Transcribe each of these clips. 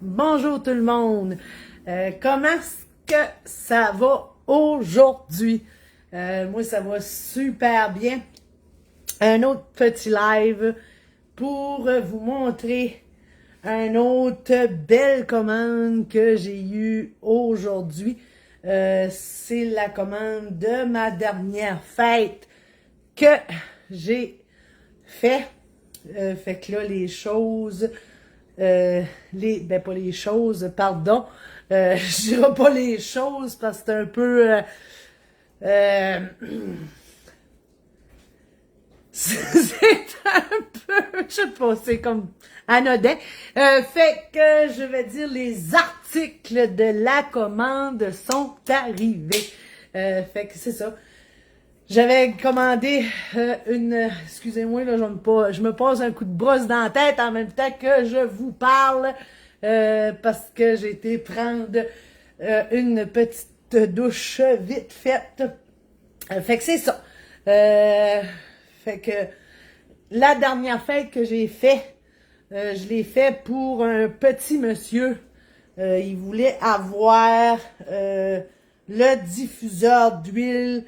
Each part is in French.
Bonjour tout le monde. Comment est-ce que ça va aujourd'hui? Moi, ça va super bien. Un autre petit live pour vous montrer une autre belle commande que j'ai eue aujourd'hui. C'est la commande de ma dernière fête que j'ai fait. Fait que là, les choses... pas les choses, pardon. Je dirais pas les choses parce que c'est un peu... c'est un peu... Je sais pas, c'est comme anodin. Fait que je vais dire les articles de la commande sont arrivés. Fait que c'est ça. J'avais commandé excusez-moi, là, je me passe un coup de brosse dans la tête en même temps que je vous parle, parce que j'ai été prendre une petite douche vite faite. Fait que c'est ça. Fait que la dernière fête que j'ai fait, je l'ai fait pour un petit monsieur. Il voulait avoir le diffuseur d'huile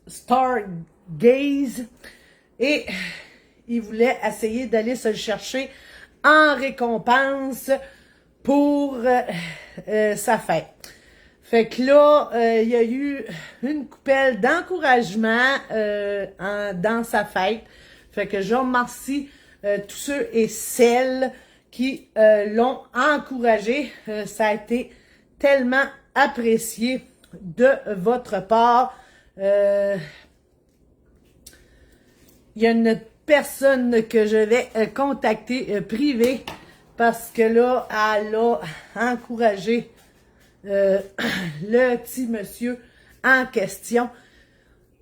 Stargaze et il voulait essayer d'aller se le chercher en récompense pour sa fête. Fait que là, il y a eu une coupelle d'encouragement dans sa fête. Fait que je remercie tous ceux et celles qui l'ont encouragé. Ça a été tellement apprécié de votre part. Il y a une personne que je vais contacter privée parce que là, elle a encouragé le petit monsieur en question.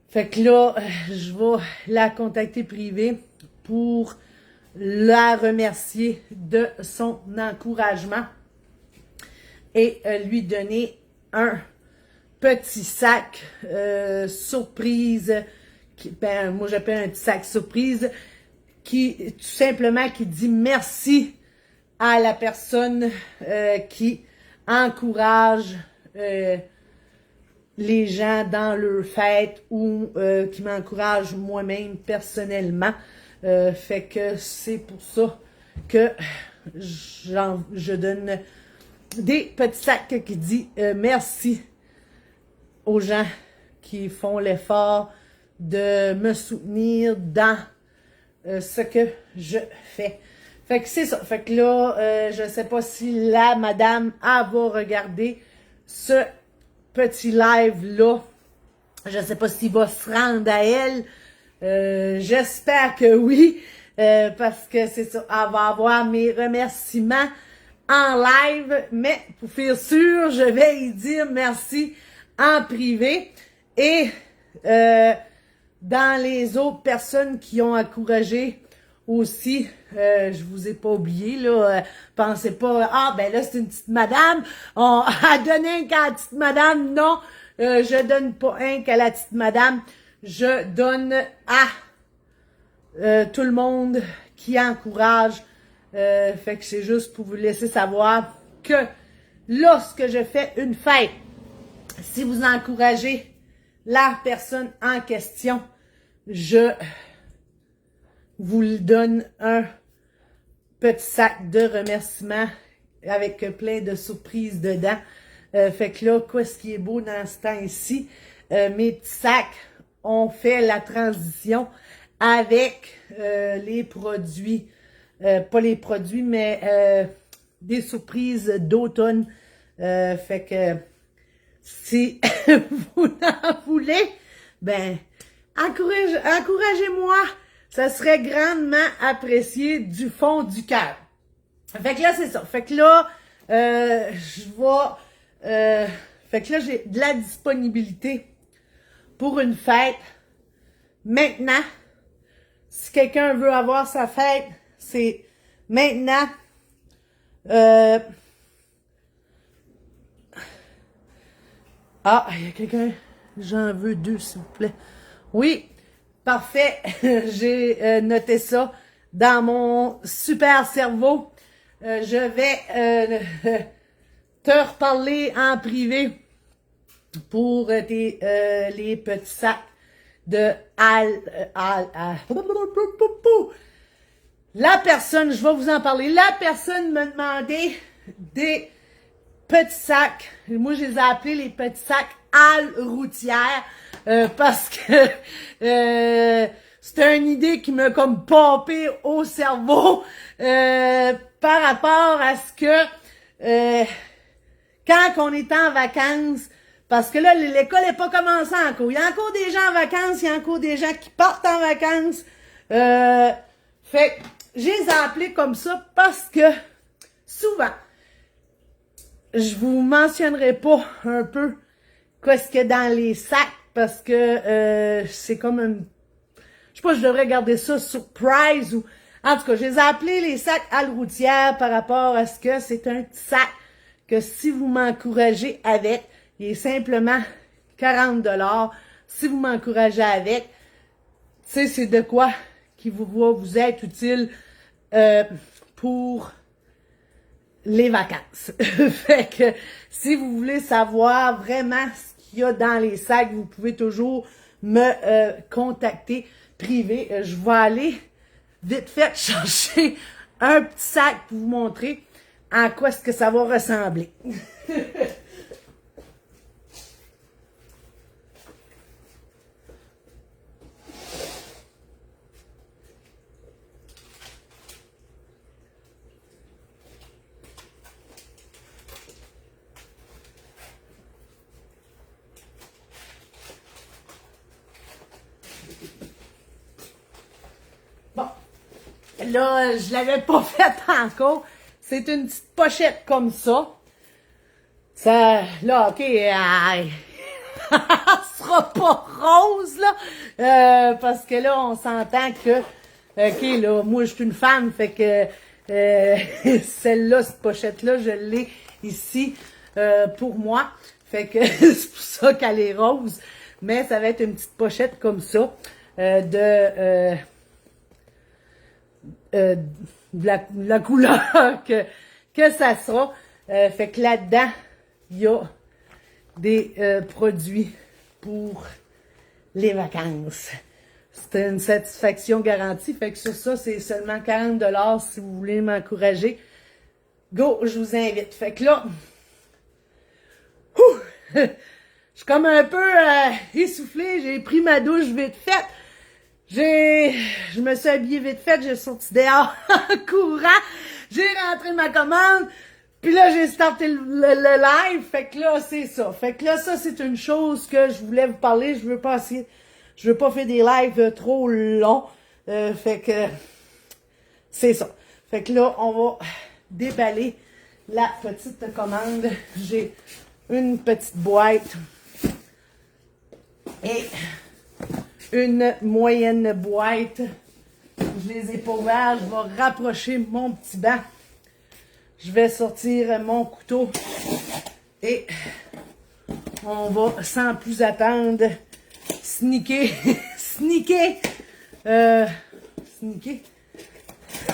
Fait que là, je vais la contacter privée pour la remercier de son encouragement et lui donner un petit sac surprise, moi j'appelle un petit sac surprise, qui tout simplement qui dit merci à la personne qui encourage les gens dans leur fête ou qui m'encourage moi-même personnellement. Fait que c'est pour ça que je donne des petits sacs qui disent merci aux gens qui font l'effort de me soutenir dans ce que je fais. Fait que c'est ça. Fait que là, je sais pas si la madame va regarder ce petit live-là. Je sais pas s'il va se rendre à elle. J'espère que oui. Parce que c'est ça. Elle va avoir mes remerciements en live. Mais pour faire sûr, je vais y dire merci en privé. Et dans les autres personnes qui ont encouragé aussi, je vous ai pas oublié, là, pensez pas, ben là, c'est une petite madame, on a donné un qu'à la petite madame, non, je donne pas un qu'à la petite madame, je donne à tout le monde qui encourage, fait que c'est juste pour vous laisser savoir que lorsque je fais une fête, si vous encouragez la personne en question, je vous donne un petit sac de remerciements avec plein de surprises dedans. Fait que là, quoi, ce qui est beau dans ce temps-ci, mes petits sacs ont fait la transition avec les produits, pas les produits, mais des surprises d'automne. Fait que si vous en voulez, ben, encouragez-moi. Ça serait grandement apprécié du fond du cœur. Fait que là, c'est ça. Fait que là, fait que là, j'ai de la disponibilité pour une fête. Maintenant, si quelqu'un veut avoir sa fête, c'est maintenant. Il y a quelqu'un. J'en veux 2, s'il vous plaît. Oui. Parfait, j'ai noté ça. dans mon super cerveau. Je vais te reparler en privé pour les petits sacs de La personne, je vais vous en parler, la personne me demandait des petits sacs. Moi, je les ai appelés les petits sacs routière parce que c'était une idée qui m'a comme pompé au cerveau par rapport à ce que quand on est en vacances, parce que là, l'école n'est pas commencée encore. Il y a encore des gens en vacances, il y a encore des gens qui partent en vacances. Fait que je les ai appelés comme ça parce que souvent, je vous mentionnerai pas un peu qu'est-ce qu'il y a dans les sacs parce que c'est comme une... Je sais pas, je devrais garder ça surprise ou... En tout cas, je les ai appelés les sacs routière par rapport à ce que c'est un petit sac que si vous m'encouragez avec, il est simplement 40$. Si vous m'encouragez avec, tu sais, c'est de quoi qui va vous être utile pour les vacances. Fait que si vous voulez savoir vraiment ce qu'il y a dans les sacs, vous pouvez toujours me contacter privé. Je vais aller vite fait chercher un petit sac pour vous montrer à quoi est-ce que ça va ressembler. Bon, là, je l'avais pas fait encore. C'est une petite pochette comme ça. Ça, là, ok, elle sera pas rose, là, parce que là, on s'entend que, ok, là, moi, je suis une femme, fait que celle-là, cette pochette-là, je l'ai ici pour moi. Fait que c'est pour ça qu'elle est rose. Mais ça va être une petite pochette comme ça, de la couleur que ça sera. Fait que là-dedans, il y a des produits pour les vacances. C'est une satisfaction garantie. Fait que sur ça, c'est seulement 40$ si vous voulez m'encourager. Go, je vous invite. Fait que là, je suis comme un peu essoufflée. J'ai pris ma douche vite faite. Je me suis habillée vite faite. J'ai sorti dehors en courant. J'ai rentré ma commande. Puis là, j'ai starté le live, fait que là, c'est ça. Fait que là, ça, c'est une chose que je voulais vous parler. Je veux pas faire des lives trop longs. Fait que, c'est ça. Fait que là, on va déballer la petite commande. J'ai une petite boîte et une moyenne boîte. Je les ai pas ouverts. Je vais rapprocher mon petit banc. Je vais sortir mon couteau et on va sans plus attendre sneaker.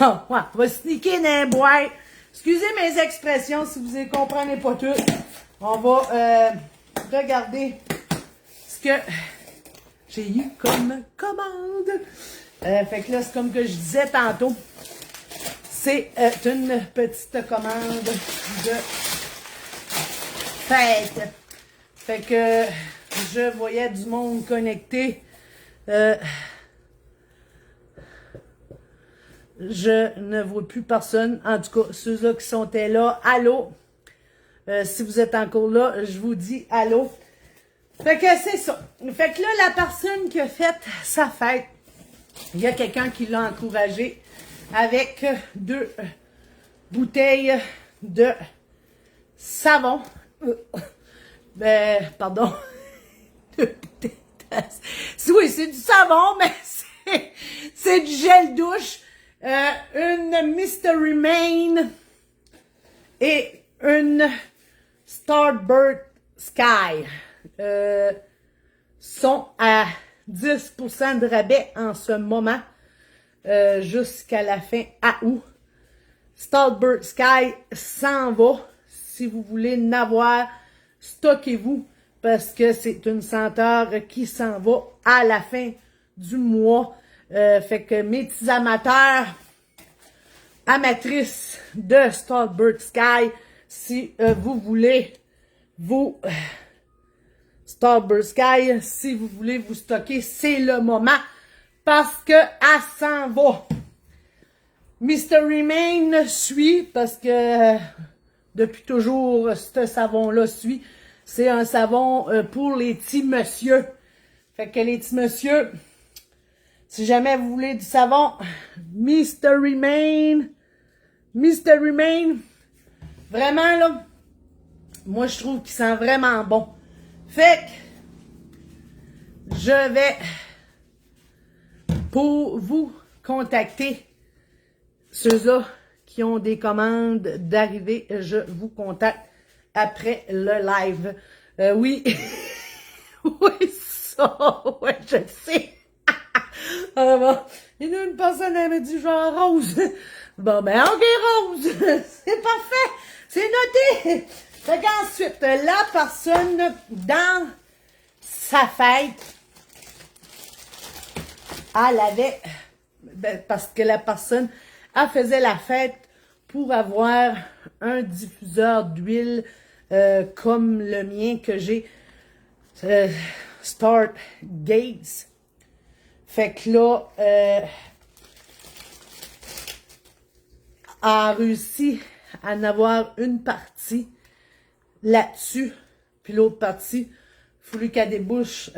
Oh, ouais, on va sneaker dans les boîtes. Excusez mes expressions si vous ne comprenez pas tout. On va regarder ce que j'ai eu comme commande. Fait que là, c'est comme que je disais tantôt. C'est une petite commande de fête. Fait que je voyais du monde connecté. Je ne vois plus personne. En tout cas, ceux-là qui sont là, allô. Si vous êtes encore là, je vous dis allô. Fait que c'est ça. Fait que là, la personne qui a fait sa fête, il y a quelqu'un qui l'a encouragé avec 2 bouteilles de savon. Pardon. 2 bouteilles de... Oui, c'est du savon, mais c'est du gel douche. Une Mystery Mane et une Starburst Sky. Sont à 10% de rabais en ce moment. jusqu'à la fin août. Starburst Sky s'en va. Si vous voulez n'avoir, stockez-vous parce que c'est une senteur qui s'en va à la fin du mois. Fait que mes petits amateurs, amatrices de Starburst Sky, si vous voulez vous Starburst Sky, si vous voulez vous stocker, c'est le moment parce que elle s'en va. Mystery Main suit parce que depuis toujours ce savon-là suit. C'est un savon pour les petits monsieur. Fait que les petits monsieur, si jamais vous voulez du savon, Mystery Main, vraiment là, moi je trouve qu'il sent vraiment bon. Fait que je vais pour vous contacter ceux-là qui ont des commandes d'arriver, je vous contacte après le live. Oui, oui, ça, ouais, je le sais. Ah, bon. Il y a une personne, elle me dit genre rose. Bon, ben, ok, rose. C'est parfait. C'est noté. Fait qu'ensuite, la personne, dans sa fête, elle avait, ben, parce que la personne, elle faisait la fête pour avoir un diffuseur d'huile comme le mien que j'ai, Start Gates. Fait que là, elle a réussi à en avoir une partie là-dessus, puis l'autre partie, il fallu qu'elle débourse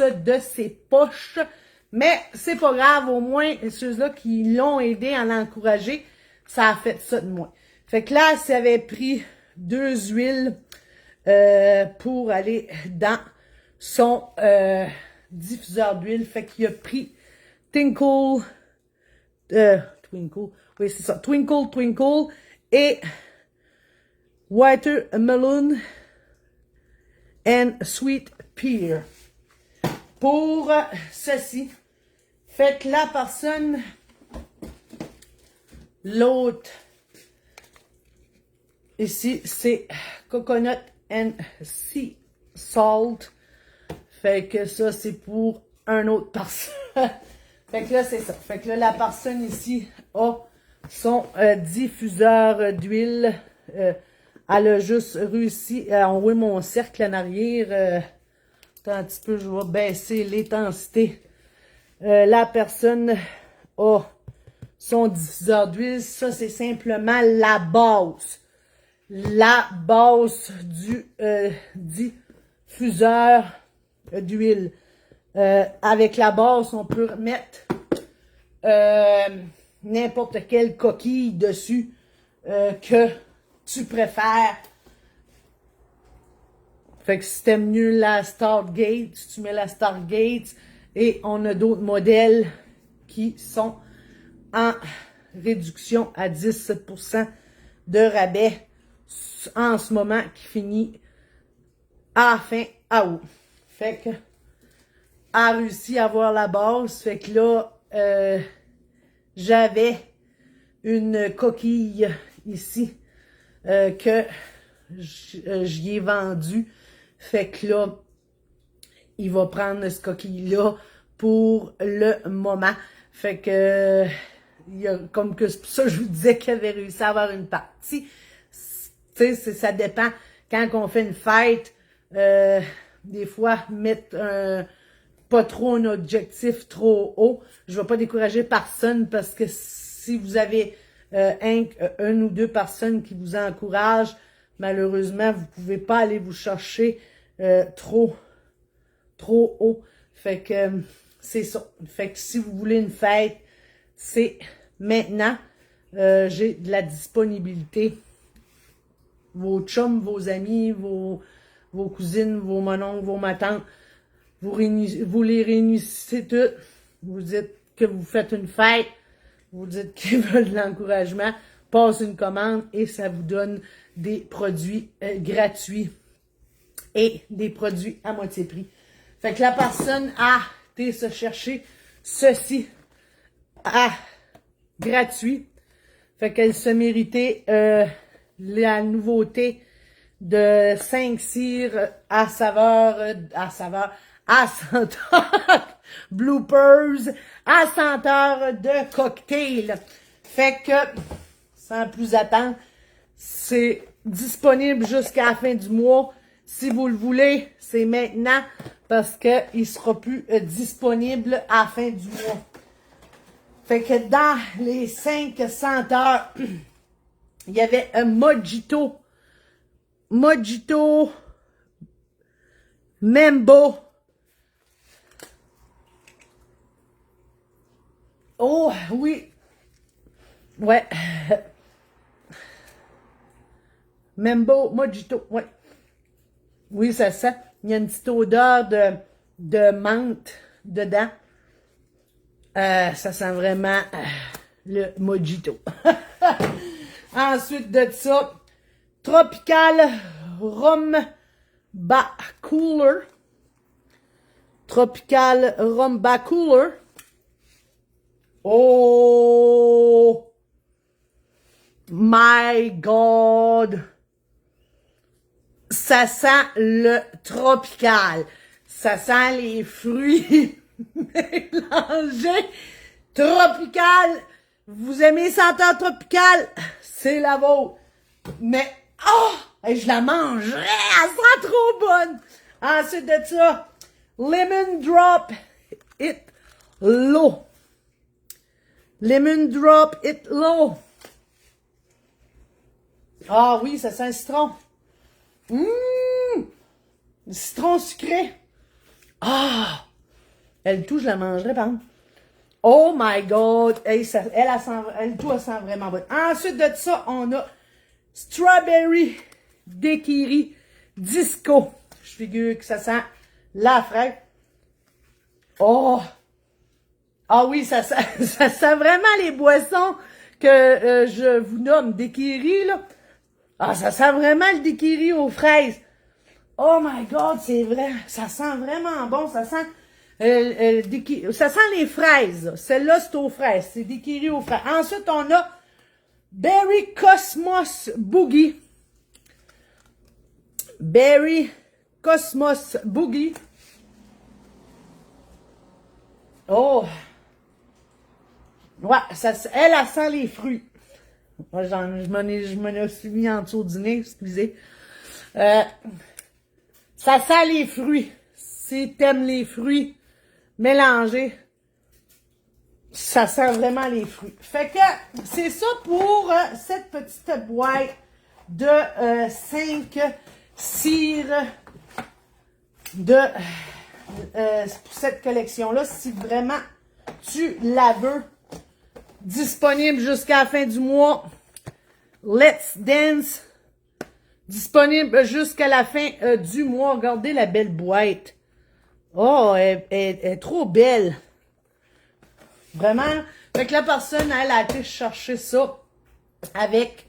de ses poches. Mais c'est pas grave, au moins, ceux-là qui l'ont aidé à l'encourager, ça a fait ça de moins. Fait que là, elle avait pris 2 huiles pour aller dans son diffuseur d'huile. Fait qu'il a pris Twinkle, oui c'est ça, Twinkle et Watermelon and Sweet Pear. Pour ceci, fait que la personne, l'autre, ici, c'est Coconut and Sea Salt. Fait que ça, c'est pour un autre personne. Fait que là, c'est ça. Fait que là, la personne ici a son diffuseur d'huile. Elle a juste réussi à enlever mon cercle en arrière. Attends un petit peu, je vais baisser l'intensité. La personne a son diffuseur d'huile. Ça, c'est simplement la base. La base du diffuseur d'huile. Avec la base, on peut mettre n'importe quelle coquille dessus que tu préfères. Fait que si t'aimes mieux la Stargate, tu mets la Stargate. Et on a d'autres modèles qui sont en réduction à 10% de rabais en ce moment qui finit à fin août. Fait que a réussi à avoir la base. Fait que là, j'avais une coquille ici que j'y ai vendue. Fait que là, il va prendre ce coquille-là pour le moment. Fait que, comme que c'est pour ça que je vous disais qu'il avait réussi à avoir une partie. Tu sais, ça dépend. Quand on fait une fête, des fois, mettre pas trop un objectif trop haut. Je ne vais pas décourager personne parce que si vous avez un ou deux personnes qui vous encouragent, malheureusement, vous ne pouvez pas aller vous chercher trop haut. Fait que c'est ça. Fait que si vous voulez une fête, c'est maintenant. J'ai de la disponibilité. Vos chums, vos amis, vos cousines, vos mononcles, vos matantes, vous les réunissez toutes. Vous dites que vous faites une fête. Vous dites qu'ils veulent de l'encouragement. Passe une commande et ça vous donne des produits gratuits et des produits à moitié prix. Fait que la personne a été se chercher ceci gratuit. Fait qu'elle se méritait la nouveauté de 5 cires à senteur bloopers, à senteur de cocktail. Fait que, sans plus attendre, c'est disponible jusqu'à la fin du mois. Si vous le voulez, c'est maintenant parce qu'il ne sera plus disponible à la fin du mois. Fait que dans les 5 senteurs, il y avait un Mojito, Mambo. Oh, oui. Ouais. Mambo, Mojito, ouais. Oui, ça sent. Il y a une petite odeur de menthe dedans. Ça sent vraiment le Mojito. Ensuite de ça, Tropical Rum Cooler. Tropical Rum Cooler. Oh my God! Ça sent le tropical. Ça sent les fruits mélangés. Tropical. Vous aimez senteur tropical? C'est la vôtre. Mais, oh! Je la mangerais. Elle sent trop bonne. Ensuite de ça, Lemon Drop It Low. Lemon Drop It Low. Ah oui, ça sent le citron. Le citron sucré. Ah! Elle tout, je la mangerais, par exemple. Oh my God! Hey, ça, elle tout, elle sent vraiment bonne. Ensuite de ça, on a Strawberry Daiquiri Disco. Je figure que ça sent la fraise. Oh! Ah oui, ça sent vraiment les boissons que je vous nomme daiquiri, là. Ah, ça sent vraiment le daiquiri aux fraises. Oh my God, c'est vrai. Ça sent vraiment bon. Ça sent ça sent les fraises. Celle-là, c'est aux fraises. C'est daiquiri aux fraises. Ensuite, on a Berry Cosmos Boogie. Berry Cosmos Boogie. Oh! Ouais, elle sent les fruits. Moi, je m'en suis mis en dessous du nez, excusez. Ça sent les fruits. Si t'aimes les fruits mélangés, ça sent vraiment les fruits. Fait que c'est ça pour cette petite boîte de 5 cires pour cette collection-là. Si vraiment tu la veux, disponible jusqu'à la fin du mois. Let's Dance. Disponible jusqu'à la fin du mois. Regardez la belle boîte. Oh, elle est trop belle. Vraiment. Fait que la personne, elle a été chercher ça avec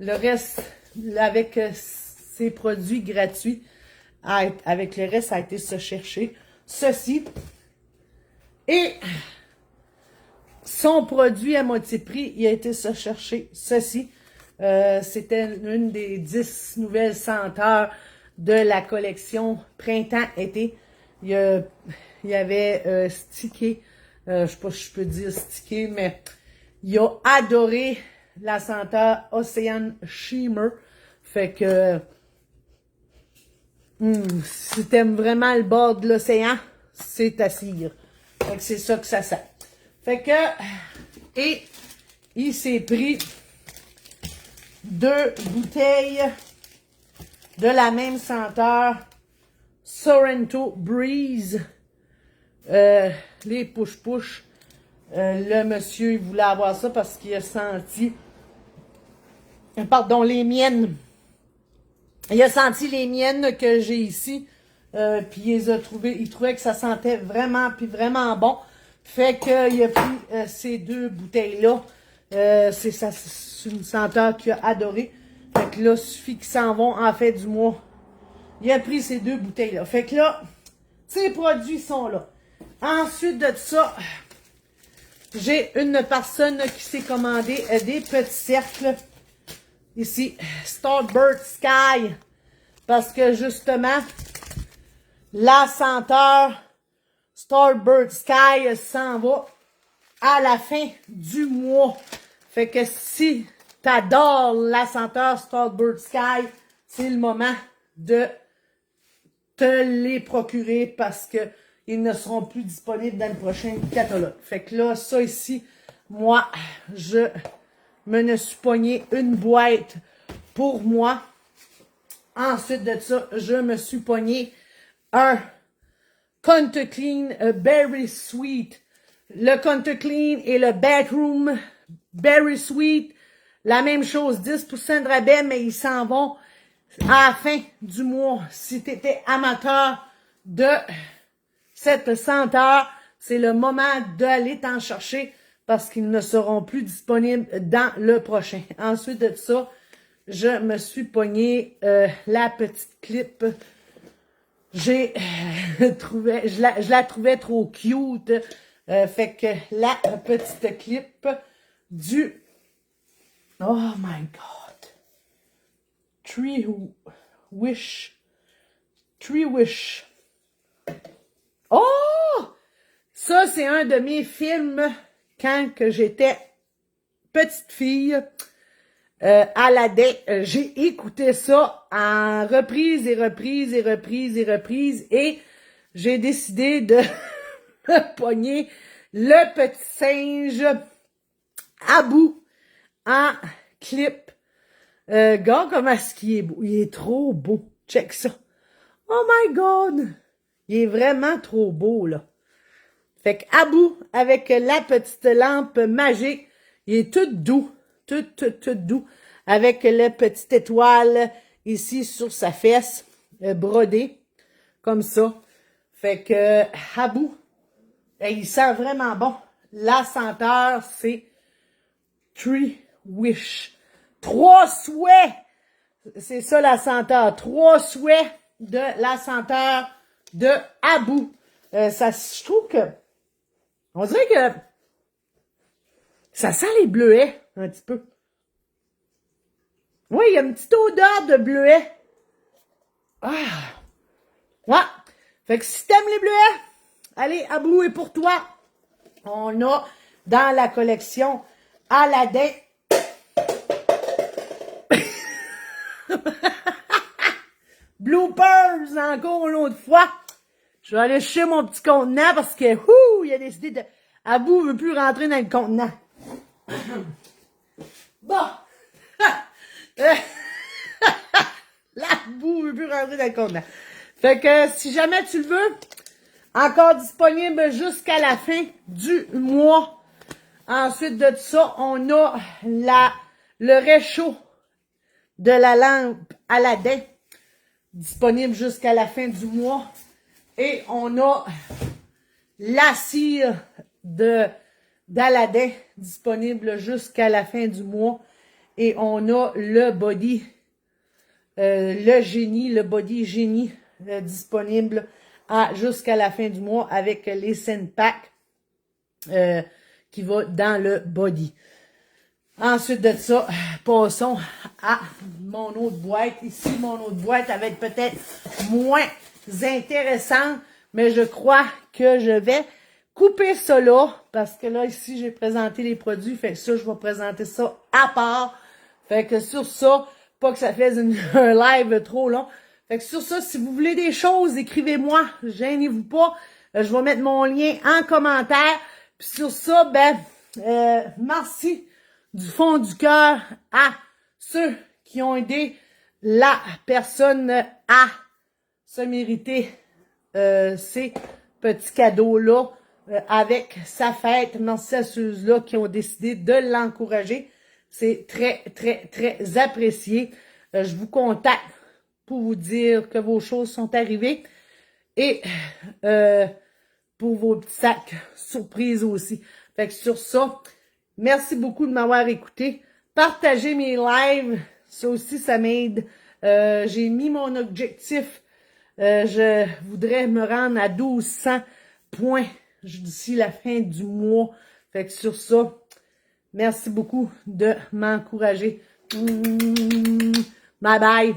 le reste, avec ses produits gratuits. Avec le reste, ça a été se chercher ceci. Et son produit à moitié prix, il a été se chercher ceci. C'était une des 10 nouvelles senteurs de la collection printemps-été. Il y avait stické, je sais pas si je peux dire stické, mais il a adoré la senteur Ocean Shimmer. Fait que si t'aimes vraiment le bord de l'océan, c'est à cire. Fait que c'est ça que ça sent. Fait que, et il s'est pris 2 bouteilles de la même senteur, Sorrento Breeze, les push-push. Le monsieur, il voulait avoir ça parce qu'il a senti, pardon, les miennes. Il a senti les miennes que j'ai ici, puis il les a trouvées, il trouvait que ça sentait vraiment, puis vraiment bon. Fait qu'il a pris ces 2 bouteilles-là. C'est une senteur qu'il a adoré. Fait que là, suffit qu'ils s'en vont en fin du mois. Il a pris ces 2 bouteilles-là. Fait que là, ces produits sont là. Ensuite de ça, j'ai une personne qui s'est commandé des petits cercles. Ici, Starbird Sky. Parce que justement, la senteur Starbird Sky s'en va à la fin du mois. Fait que si t'adores la senteur Starbird Sky, c'est le moment de te les procurer parce que ils ne seront plus disponibles dans le prochain catalogue. Fait que là, ça ici, moi, je me suis pogné une boîte pour moi. Ensuite de ça, je me suis pogné un Contour Clean Berry Sweet. Le Contour Clean et le Bathroom Berry Sweet, la même chose, 10% de rabais, mais ils s'en vont à la fin du mois. Si tu étais amateur de cette senteur, c'est le moment d'aller t'en chercher parce qu'ils ne seront plus disponibles dans le prochain. Ensuite de ça, je me suis pogné la petite clip. Je la trouvais trop cute. Fait que la petite clip du... Oh my God. Tree Wish. Oh! Ça, c'est un de mes films quand que j'étais petite fille. Aladdin, j'ai écouté ça en reprise et j'ai décidé de me pogner le petit singe Abu en clip. Gars, comment est-ce qu'il est beau? Il est trop beau. Check ça. Oh my God! Il est vraiment trop beau, là. Fait que Abu, avec la petite lampe magique, il est tout doux. Tout doux. Avec la petite étoile ici sur sa fesse, brodée. Comme ça. Fait que Abu, il sent vraiment bon. La senteur, c'est Three Wish. 3 souhaits! C'est ça la senteur. 3 souhaits de la senteur de Abu. Je trouve que... On dirait que... Ça sent les bleuets, un petit peu. Oui, il y a une petite odeur de bleuet. Ah! Ouais. Fait que si t'aimes les bleuets, allez, Abu est pour toi. On a dans la collection Aladdin. Bloopers encore une autre fois. Je vais aller chercher mon petit contenant parce que, il a décidé de... Abu veut plus rentrer dans le contenant. Bon. L'Abu veut plus rentrer dans le contenant. Fait que, si jamais tu le veux, encore disponible jusqu'à la fin du mois. Ensuite de ça, on a le réchaud de la lampe Aladdin disponible jusqu'à la fin du mois. Et on a la cire d'Aladdin disponible jusqu'à la fin du mois. Et on a le body, le body génie disponible jusqu'à la fin du mois avec les scent packs qui va dans le body. Ensuite de ça, passons à mon autre boîte. Ici, mon autre boîte va être peut-être moins intéressante, mais je crois que je vais couper ça là, parce que là, ici, j'ai présenté les produits, fait que ça, je vais présenter ça à part. Fait que sur ça, pas que ça fasse un live trop long. Fait que sur ça, si vous voulez des choses, écrivez-moi, gênez-vous pas. Je vais mettre mon lien en commentaire. Puis sur ça, merci du fond du cœur à ceux qui ont aidé la personne à se mériter ces petits cadeaux-là avec sa fête. Merci à ceux-là qui ont décidé de l'encourager. C'est très, très, très apprécié. Je vous contacte pour vous dire que vos choses sont arrivées et pour vos petits sacs surprises aussi. Fait que sur ça, merci beaucoup de m'avoir écouté. Partagez mes lives. Ça aussi, ça m'aide. J'ai mis mon objectif. Je voudrais me rendre à 1200 points d'ici la fin du mois. Fait que sur ça, merci beaucoup de m'encourager. Bye bye!